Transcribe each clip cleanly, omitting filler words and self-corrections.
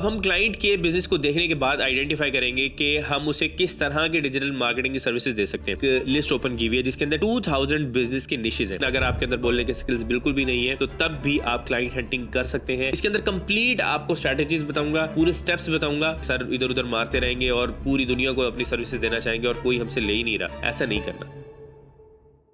अब हम क्लाइंट के बिजनेस को देखने के बाद आइडेंटिफाई करेंगे कि हम उसे किस तरह के डिजिटल मार्केटिंग की सर्विसेज दे सकते हैं। लिस्ट ओपन की हुई है जिसके अंदर 2000 बिजनेस के निशेज हैं। अगर आपके अंदर बोलने के स्किल्स बिल्कुल भी नहीं है तो तब भी आप क्लाइंट हंटिंग कर सकते हैं। इसके अंदर कंप्लीट आपको स्ट्रेटेजीज बताऊंगा, पूरे स्टेप्स बताऊंगा। सर इधर उधर मारते रहेंगे और पूरी दुनिया को अपनी सर्विसेज देना चाहेंगे और कोई हमसे ले ही नहीं रहा, ऐसा नहीं करना।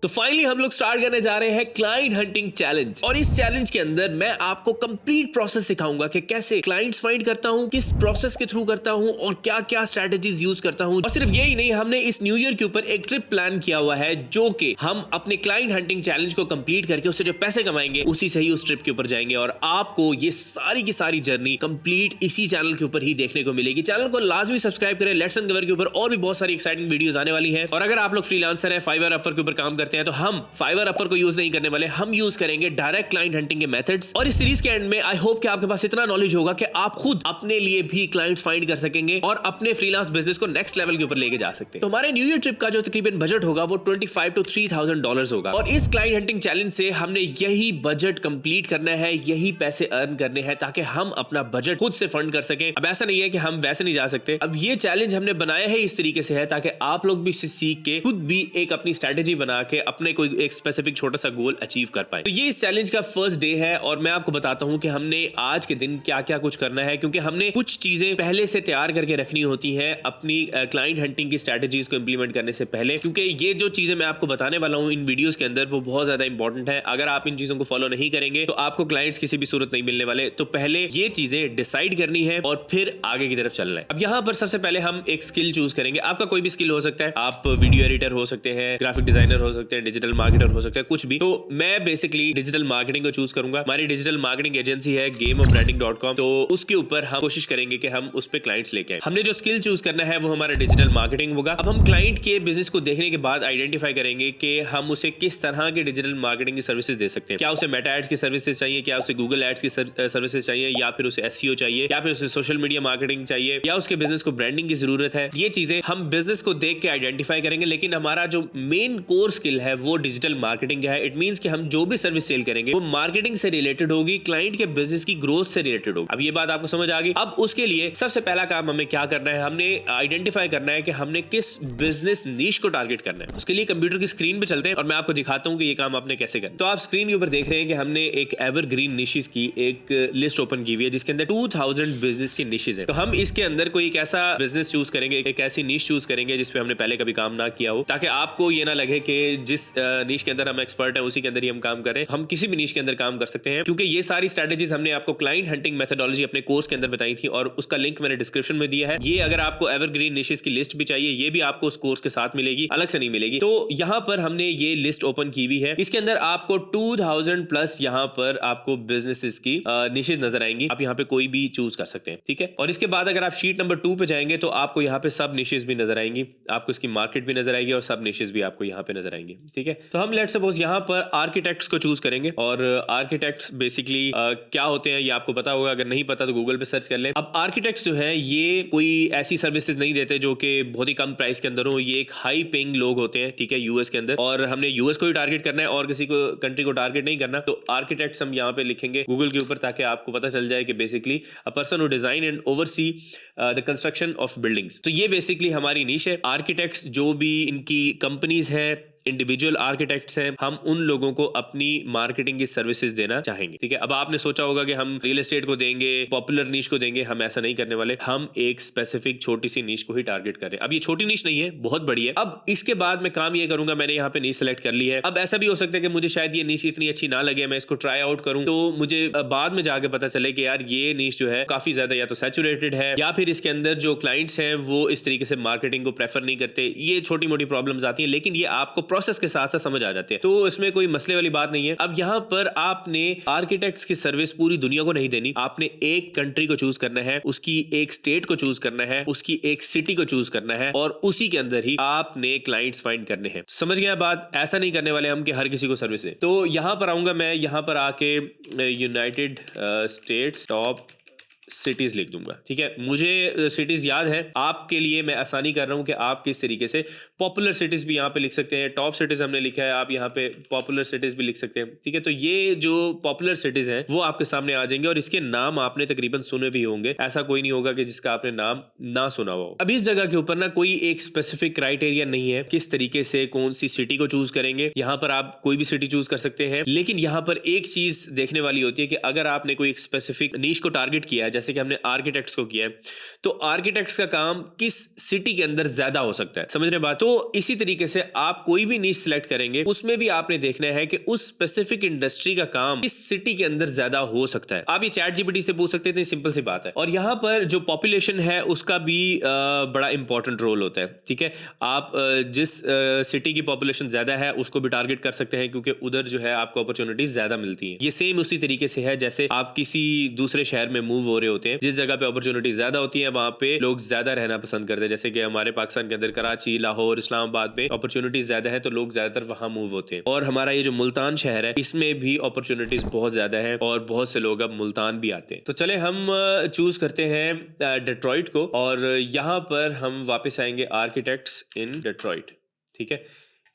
तो फाइनली हम लोग स्टार्ट करने जा रहे हैं क्लाइंट हंटिंग चैलेंज। और इस चैलेंज के अंदर मैं आपको कंप्लीट प्रोसेस सिखाऊंगा कि कैसे क्लाइंट्स फाइंड करता हूं, किस प्रोसेस के थ्रू करता हूं और क्या क्या स्ट्रेटजीज यूज करता हूं। और सिर्फ यही नहीं, हमने इस न्यू ईयर के ऊपर एक ट्रिप प्लान किया हुआ है जो कि हम अपने क्लाइंट हंटिंग चैलेंज को कंप्लीट करके उससे जो पैसे कमाएंगे उसी से ही उस ट्रिप के ऊपर जाएंगे। और आपको ये सारी की सारी जर्नी कंप्लीट इसी चैनल के ऊपर ही देखने को मिलेगी। चैनल को लाजमी सब्सक्राइब करें। लेट्स एंड कवर के ऊपर और भी बहुत सारी एक्साइटिंग वीडियोस आने वाली है। और अगर आप लोग फ्रीलांसर हैं, फाइवर अपवर के ऊपर काम करते हैं तो हम फाइवर अपवर को यूज नहीं करने वाले, हम यूज करेंगे डायरेक्ट क्लाइंट हंटिंग के मेथड्स। और इस सीरीज के एंड में आई होप कि आपके पास इतना नॉलेज होगा कि आप खुद अपने लिए भी क्लाइंट्स फाइंड कर सकेंगे और अपने फ्रीलांस बिजनेस को नेक्स्ट लेवल के ऊपर लेके जा सकते हैं। तो हमारे न्यू ईयर ट्रिप का जो तकरीबन बजट होगा वो 25 to 3000 डॉलर्स होगा। और इस क्लाइंट हंटिंग चैलेंज से हमने यही बजट कंप्लीट करना है, यही पैसे अर्न करने हैं ताकि हम अपना बजट खुद से फंड कर सकें। अब ऐसा नहीं है कि हम वैसे नहीं जा सकते। अब ये चैलेंज हमने बनाया है इस तरीके से है ताकि आप लोग भी इससे सीख के खुद भी एक अपनी स्ट्रेटेजी बना के अपने कोई एक स्पेसिफिक छोटा सा गोल अचीव कर पाए। तो ये इस चैलेंज का फर्स्ट डे है और मैं आपको बताता हूं कि हमने आज के दिन क्या क्या कुछ करना है, क्योंकि हमने कुछ चीजें पहले से तैयार करके रखनी होती हैं अपनी क्लाइंट हंटिंग की स्ट्रेटजीज को इंप्लीमेंट करने से पहले, क्योंकि ये जो चीजें मैं आपको बताने वाला हूं इन वीडियोस के अंदर वो बहुत ज्यादा इंपॉर्टेंट है। अगर आप इन चीजों को फॉलो नहीं करेंगे तो आपको क्लाइंट्स किसी भी सूरत नहीं मिलने वाले। तो पहले ये चीजें डिसाइड करनी है और फिर आगे की तरफ चलना है। अब यहाँ पर सबसे पहले हम एक स्किल चूज करेंगे। आपका कोई भी स्किल हो सकता है, आप वीडियो एडिटर हो सकते हैं, ग्राफिक डिजाइनर हो सकते हैं, डिजिटल मार्केटर हो सकता है, कुछ भी। तो मैं बेसिकली डिजिटल मार्केटिंग को चूज करूंगा। हमारी डिजिटल मार्केटिंग एजेंसी है gameofbranding.com। तो उसके ऊपर हम कोशिश करेंगे कि हम उस पे क्लाइंट्स लेके आए। हमने जो स्किल चूज करना है वो हमारा डिजिटल मार्केटिंग होगा। अब हम क्लाइंट के बिजनेस को देखने के बाद आइडेंटिफाई करेंगे कि हम उसे किस तरह के डिजिटल मार्केटिंग की सर्विसेज दे सकते हैं। क्या उसे मेटा एड्स की सर्विसेज चाहिए, क्या उसे गूगल एड्स की सर्विसेज चाहिए, या फिर उसे एसईओ चाहिए, या फिर उसे सोशल मीडिया मार्केटिंग चाहिए, या उसके बिजनेस को ब्रांडिंग की जरूरत है। ये चीजें हम बिजनेस को देख के आइडेंटिफाई करेंगे। लेकिन हमारा जो मेन कोर स्किल है वो डिजिटल मार्केटिंग है। इट मींस कि हम जो भी सर्विस सेल करेंगे वो मार्केटिंग से रिलेटेड होगी, क्लाइंट के बिजनेस की ग्रोथ से रिलेटेड होगी। अब ये बात आपको समझ आ गई। अब उसके लिए सबसे पहला काम हमें क्या करना है, हमने आइडेंटिफाई करना है कि हमने किस बिजनेस नीश को टारगेट करना है। उसके लिए कंप्यूटर की स्क्रीन पे चलते हैं और मैं आपको दिखाता हूं कि ये काम आपने कैसे करना है। तो आप स्क्रीन के ऊपर देख रहे हैं कि हमने एक एवरग्रीन निशेस की एक लिस्ट ओपन की हुई है जिसके अंदर 2000 बिजनेस के निशेस है। तो हम इसके अंदर कोई एक ऐसा बिजनेस चूज करेंगे, एक ऐसी नीश चूज करेंगे जिसपे हमने पहले कभी काम ना किया हो, ताकि आपको ये ना लगे कि जिस नीश के अंदर हम एक्सपर्ट है उसी के अंदर ही हम काम करें। हम किसी भी नीश के अंदर काम कर सकते हैं, क्योंकि ये सारी स्ट्रेटजीज हमने आपको क्लाइंट हंटिंग मेथोडोलॉजी अपने कोर्स के अंदर बताई थी और उसका लिंक मैंने डिस्क्रिप्शन में दिया है। ये अगर आपको एवरग्रीन निशेस की लिस्ट भी चाहिए, ये भी आपको उस कोर्स के साथ मिलेगी, अलग से नहीं मिलेगी। तो यहाँ पर हमने ये लिस्ट ओपन की हुई है। इसके अंदर आपको 2000 प्लस यहाँ पर आपको बिजनेसेस की निशेस नजर आएंगी। आप यहाँ पे कोई भी चूज कर सकते हैं, ठीक है। और इसके बाद अगर आप शीट नंबर 2 पे जाएंगे तो आपको यहाँ पे सब निशेस भी नजर आएंगी, आपको इसकी मार्केट भी नजर आएगी और सब निशेस भी आपको यहाँ पे नजर आएंगी, ठीक है। तो हम लेट्स सपोज यहाँ पर आर्किटेक्ट्स को चूज करेंगे और आर्किटेक्ट्स बेसिकली क्या होते हैं ये आपको पता होगा, अगर नहीं पता तो गूगल पे सर्च कर लें। अब आर्किटेक्ट्स जो है ये कोई ऐसी सर्विसेज नहीं देते जो कि बहुत ही कम प्राइस के अंदर हो। ये एक हाई पेइंग लोग होते हैं, ठीक है, यूएस के अंदर। और हमने यूएस को ही टारगेट करना है और किसी को कंट्री को टारगेट नहीं करना। तो आर्किटेक्ट्स हम यहाँ पे लिखेंगे गूगल के ऊपर ताकि आपको पता चल जाए कि basically a person who design and oversee the construction of buildings. तो ये बेसिकली हमारी नीश है। आर्किटेक्ट्स जो भी इनकी कंपनीज है, इंडिविजुअल आर्किटेक्ट्स हैं, हम उन लोगों को अपनी मार्केटिंग की सर्विसेज देना चाहेंगे, ठीक है। अब आपने सोचा होगा कि हम रियल एस्टेट को देंगे, पॉपुलर नीश को देंगे, हम ऐसा नहीं करने वाले। हम एक स्पेसिफिक छोटी सी नीश को ही टारगेट कर रहे हैं। अब ये छोटी नीश नहीं है, बहुत बड़ी है। अब इसके बाद मैं काम ये करूंगा, मैंने यहाँ पे नीश सेलेक्ट कर ली है। अब ऐसा भी हो सकता है कि मुझे शायद ये नीश इतनी अच्छी ना लगे, मैं इसको ट्राई आउट करूं तो मुझे बाद में जाके पता चले कि यार ये नीश जो है काफी ज्यादा या तो सैचुरेटेड है या फिर इसके अंदर जो क्लाइंट्स हैं वो इस तरीके से मार्केटिंग को प्रेफर नहीं करते। ये छोटी मोटी प्रॉब्लम्स आती हैं, लेकिन ये आपको प्रोसेस के साथ साथ समझ आ जाते हैं, तो इसमें कोई मसले वाली बात नहीं है। अब यहाँ पर आपने आर्किटेक्ट्स की सर्विस पूरी दुनिया को नहीं देनी। आपने एक कंट्री को चूज करना है, उसकी एक स्टेट को चूज करना है, उसकी एक सिटी को चूज करना है और उसी के अंदर ही आपने क्लाइंट्स फाइंड करने हैं। समझ गया बात? ऐसा नहीं करने वाले हम कि हर किसी को सर्विस दे। तो यहाँ पर आऊंगा मैं, यहाँ पर आके यूनाइटेड स्टेट्स टॉप सिटीज लिख दूंगा। ठीक है, मुझे सिटीज याद है, आपके लिए मैं आसानी कर रहा हूं कि आप किस तरीके से पॉपुलर सिटीज भी यहाँ पे लिख सकते हैं। टॉप सिटीज हमने लिखा है, आप यहाँ पे पॉपुलर सिटीज भी लिख सकते हैं। ठीक है, तो ये जो पॉपुलर सिटीज हैं वो आपके सामने आ जाएंगे और इसके नाम आपने तकरीबन सुने भी होंगे, ऐसा कोई नहीं होगा कि जिसका आपने नाम ना सुना हो। अब इस जगह के ऊपर ना कोई एक स्पेसिफिक क्राइटेरिया नहीं है किस तरीके से कौन सी सिटी को चूज करेंगे। यहाँ पर आप कोई भी सिटी चूज कर सकते हैं, लेकिन यहाँ पर एक चीज देखने वाली होती है कि अगर आपने कोई एक स्पेसिफिक नीश को टारगेट किया है, जैसे कि हमने आर्किटेक्ट्स को किया है, तो आर्किटेक्ट्स का काम किस सिटी के अंदर ज्यादा हो सकता है, समझ रहे बात। तो इसी तरीके से आप कोई भी नीश सिलेक्ट करेंगे, उसमें भी आपने देखना है कि उस स्पेसिफिक इंडस्ट्री का काम किस सिटी के अंदर ज्यादा हो सकता है। आप ये चैट जीपीटी से पूछ सकते हैं, सिंपल सी बात है। और यहाँ पर जो पॉपुलेशन है उसका भी बड़ा इंपॉर्टेंट रोल होता है। ठीक है, आप जिस सिटी की पॉपुलेशन ज्यादा है उसको भी टारगेट कर सकते हैं, क्योंकि उधर जो है आपको अपॉर्चुनिटीज ज्यादा मिलती हैं। ये सेम उसी तरीके से है जैसे आप किसी दूसरे शहर में मूव हो रहे होते हैं, जिस जगह पे अपॉर्चुनिटीज ज्यादा होती है वहां पे लोग ज्यादा रहना पसंद करते हैं। जैसे कि हमारे पाकिस्तान के अंदर कराची, लाहौर, इस्लामाबाद में अपॉर्चूनिटीज ज्यादा है तो लोग ज्यादातर वहां मूव होते हैं। और हमारा ये जो मुल्तान शहर है इसमें भी अपॉर्चुनिटीज बहुत ज्यादा है और बहुत से लोग अब मुल्तान भी आते हैं। तो चले हम चूज करते हैं डेट्रॉइट को, और यहाँ पर हम वापस आएंगे आर्किटेक्ट्स इन डेट्रॉइट। ठीक है,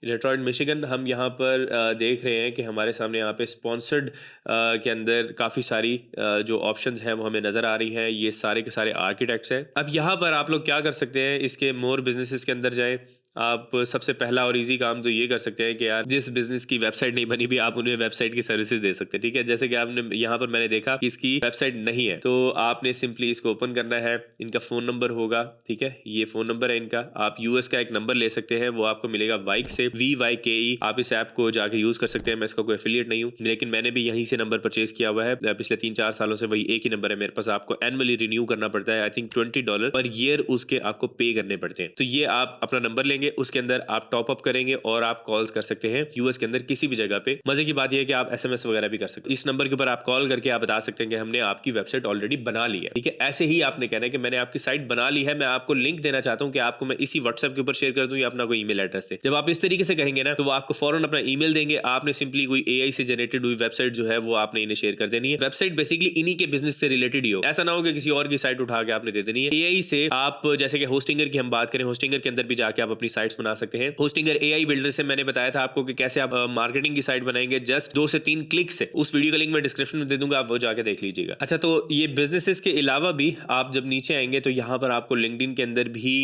डेट्रॉइट मिशिगन हम यहाँ पर देख रहे हैं कि हमारे सामने यहाँ पे स्पॉन्सर्ड के अंदर काफ़ी सारी जो ऑप्शंस हैं वो हमें नज़र आ रही हैं। ये सारे के सारे आर्किटेक्ट्स हैं। अब यहाँ पर आप लोग क्या कर सकते हैं, इसके मोर बिजनेसेस के अंदर जाएं। आप सबसे पहला और इजी काम तो ये कर सकते हैं कि यार जिस बिजनेस की वेबसाइट नहीं बनी भी आप उन्हें वेबसाइट की सर्विसेज दे सकते हैं। ठीक है, जैसे कि आपने यहाँ पर मैंने देखा कि इसकी वेबसाइट नहीं है, तो आपने सिंपली इसको ओपन करना है। इनका फ़ोन नंबर होगा, ठीक है, ये फ़ोन नंबर है इनका। आप यूएस का एक नंबर ले सकते हैं, वो आपको मिलेगा वाइक से, VYKE। आप इस ऐप को जाके यूज़ कर सकते हैं। मैं इसका कोई एफिलिएट नहीं हूँ, लेकिन मैंने भी यहीं से नंबर परचेज किया हुआ है पिछले 3-4 सालों से। वही एक ही नंबर है मेरे पास। आपको एनुअली रिन्यू करना पड़ता है, आई थिंक $20 पर ईयर उसके आपको पे करने पड़ते हैं। तो ये आप अपना नंबर लेंगे, उसके अंदर आप टॉप अप करेंगे और आप कॉल्स कर सकते हैं यूएस के अंदर किसी भी जगह पे। मजे की बात यह है कि आप SMS वगैरह भी कर सकते हैं। इस नंबर के ऊपर आप कॉल करके आप बता सकते हैं कि हमने आपकी वेबसाइट ऑलरेडी बना ली है। ठीक है, ऐसे ही आपने कहना है कि मैंने आपकी साइट बना ली है, मैं आपको लिंक देना चाहता हूं कि आपको मैं इसी व्हाट्सएप के ऊपर शेयर कर दूं या अपना कोई ईमेल एड्रेस से। जब आप इस तरीके से कहेंगे ना तो वो आपको फौरन अपना ईमेल देंगे। आपने सिंपली कोई AI से जनरेटेड हुई वेबसाइट जो है वो आपने इन्हें शेयर कर देनी है। वेबसाइट बेसिकली इन्हीं के बिजनेस से रिलेटेड ही हो, ऐसा ना हो कि किसी और की साइट उठा के आपने दे देनी है। AI से आप जैसे कि होस्टिंगर की हम बात करें, होस्टिंगर के अंदर भी जाके आप अपनी साइट्स बना सकते हैं। होस्टिंगर AI बिल्डर से मैंने बताया था आपको कि कैसे आप मार्केटिंग की साइट बनाएंगे जस्ट 2 से 3 क्लिक से। उस वीडियो का लिंक मैं डिस्क्रिप्शन में दे दूंगा, आप वो जाके देख लीजिएगा। अच्छा, तो ये बिजनेसेस के अलावा भी आप जब नीचे आएंगे तो यहाँ पर आपको लिंक्डइन के अंदर भी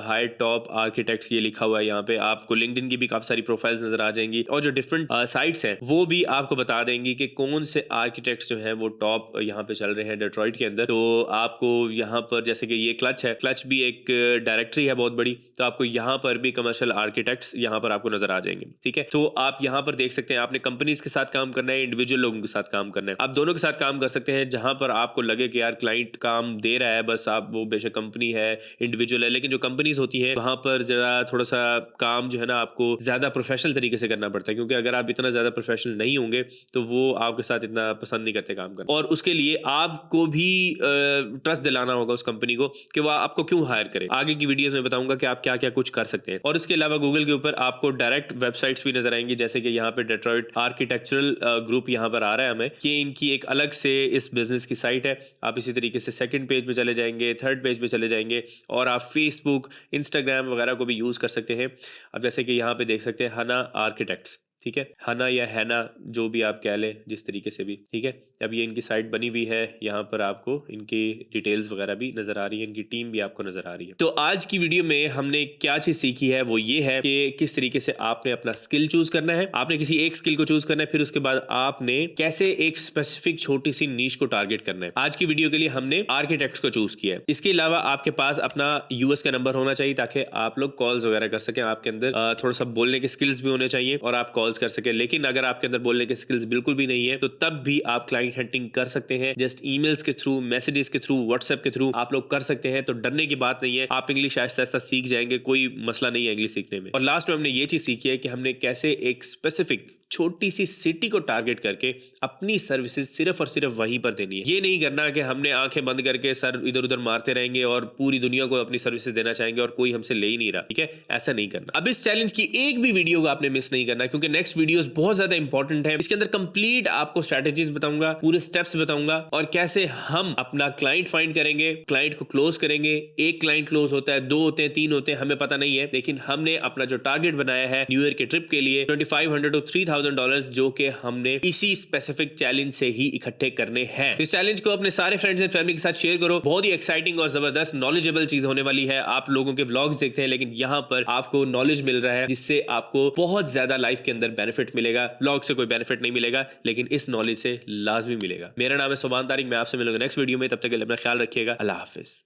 हाई टॉप आर्किटेक्ट्स ये लिखा हुआ है। यहाँ पे आपको लिंक्डइन की भी काफी सारी प्रोफाइल्स नजर आ जाएंगी और जो डिफरेंट साइट्स हैं वो भी आपको बता देंगी कि कौन से आर्किटेक्ट्स जो हैं वो टॉप यहाँ पे चल रहे हैं डेट्रॉइट के अंदर। तो आपको यहाँ पर जैसे कि ये क्लच है, क्लच भी एक डायरेक्टरी है बहुत बड़ी, तो आपको यहाँ पर भी कमर्शियल आर्किटेक्ट्स यहाँ पर आपको नजर आ जाएंगे। ठीक है, तो आप यहाँ पर देख सकते हैं आपने कंपनीज के साथ काम करना है, इंडिविजुअल लोगों के साथ काम करना है। आप दोनों के साथ काम कर सकते हैं। जहां पर आपको लगे कि यार क्लाइंट काम दे रहा है, बस आप वो बेशक कंपनी है, इंडिविजुअल है, लेकिन जो कंपनीज होती है वहां पर जरा थोड़ा सा काम जो है ना आपको ज्यादा प्रोफेशनल तरीके से करना पड़ता है, क्योंकि अगर आप इतना ज्यादा प्रोफेशनल नहीं होंगे तो वो आपके साथ इतना पसंद नहीं करते काम करना। और उसके लिए आपको भी ट्रस्ट दिलाना होगा उस कंपनी को कि वो आपको क्यों हायर करे। आगे की वीडियोस में बताऊंगा कि आप क्या क्या कुछ कर सकते हैं। और इसके अलावा गूगल के ऊपर आपको डायरेक्ट वेबसाइट्स भी नजर आएंगी, जैसे कि यहाँ पे डेट्रॉइट आर्किटेक्चरल ग्रुप यहाँ पर आ रहा है हमें, कि इनकी एक अलग से इस बिजनेस की साइट है। आप इसी तरीके से सेकंड पेज पे चले जाएंगे, थर्ड पेज पे चले जाएंगे और आप फेसबुक, इंस्टाग्राम वगैरह को भी यूज कर सकते हैं। अब जैसे कि यहाँ पे देख सकते हैं हना आर्किटेक्ट्स, ठीक है, हना या हैना जो भी आप कह लें, जिस तरीके से भी, ठीक है। अब ये इनकी साइट बनी हुई है, यहाँ पर आपको इनकी डिटेल्स वगैरह भी नजर आ रही है, इनकी टीम भी आपको नजर आ रही है। तो आज की वीडियो में हमने क्या चीज सीखी है वो ये है कि किस तरीके से आपने अपना स्किल चूज करना है। आपने किसी एक स्किल को चूज करना है, फिर उसके बाद आपने कैसे एक स्पेसिफिक छोटी सी नीश को टारगेट करना है। आज की वीडियो के लिए हमने आर्किटेक्ट्स को चूज किया है। इसके अलावा आपके पास अपना यूएस का नंबर होना चाहिए ताकि आप लोग कॉल्स वगैरह कर सकें। आपके अंदर थोड़ा सा बोलने के स्किल्स भी होने चाहिए और आप कॉल्स कर सके। लेकिन अगर आपके अंदर बोलने के स्किल्स बिल्कुल भी नहीं है तो तब भी आप क्लाइंट हंटिंग कर सकते हैं। जस्ट ईमेल्स के थ्रू, मैसेजेस के थ्रू, व्हाट्सएप के थ्रू आप लोग कर सकते हैं। तो डरने की बात नहीं है, आप इंग्लिश आहिस्ता आहिस्ता सीख जाएंगे, कोई मसला नहीं है इंग्लिश सीखने में। और लास्ट में हमने ये चीज सीखी है कि हमने कैसे एक स्पेसिफिक छोटी सी सिटी को टारगेट करके अपनी सर्विसेज सिर्फ और सिर्फ वहीं पर देनी है। ये नहीं करना कि हमने आंखें बंद करके सर इधर उधर मारते रहेंगे और पूरी दुनिया को अपनी सर्विसेज देना चाहेंगे और कोई हमसे ले ही नहीं रहा, ठीक है? ऐसा नहीं करना। अब इस चैलेंज की एक भी वीडियो को आपने मिस नहीं करना, क्योंकि नेक्स्ट वीडियोस बहुत ज्यादा इंपॉर्टेंट है। इसके अंदर कंप्लीट आपको स्ट्रेटेजीज बताऊंगा, पूरे स्टेप्स बताऊंगा और कैसे हम अपना क्लाइंट फाइंड करेंगे, क्लाइंट को क्लोज करेंगे। एक क्लाइंट क्लोज होता है, 2 होते हैं, 3 होते हैं, हमें पता नहीं है, लेकिन हमने अपना जो टारगेट बनाया है न्यू ईयर के ट्रिप के लिए $2500 to $3000, जो कि हमने इसी स्पेसिफिक चैलेंज से ही इकट्ठे करने हैं। इस चैलेंज को अपने सारे फ्रेंड्स एंड फैमिली के साथ शेयर करो। बहुत ही एक्साइटिंग और जबरदस्त नॉलेजेबल चीज होने वाली है। आप लोगों के व्लॉग्स देखते हैं, लेकिन यहाँ पर आपको नॉलेज मिल रहा है जिससे आपको बहुत ज्यादा लाइफ के अंदर बेनिफिट मिलेगा। व्लॉग से कोई बेनिफिट नहीं मिलेगा, लेकिन इस नॉलेज से लाजमी मिलेगा। मेरा नाम है सुभान तारिक, मैं आपसे मिलूंगा नेक्स्ट वीडियो में। तब तक के लिए अपना ख्याल रखिएगा। अल्लाह हाफिज।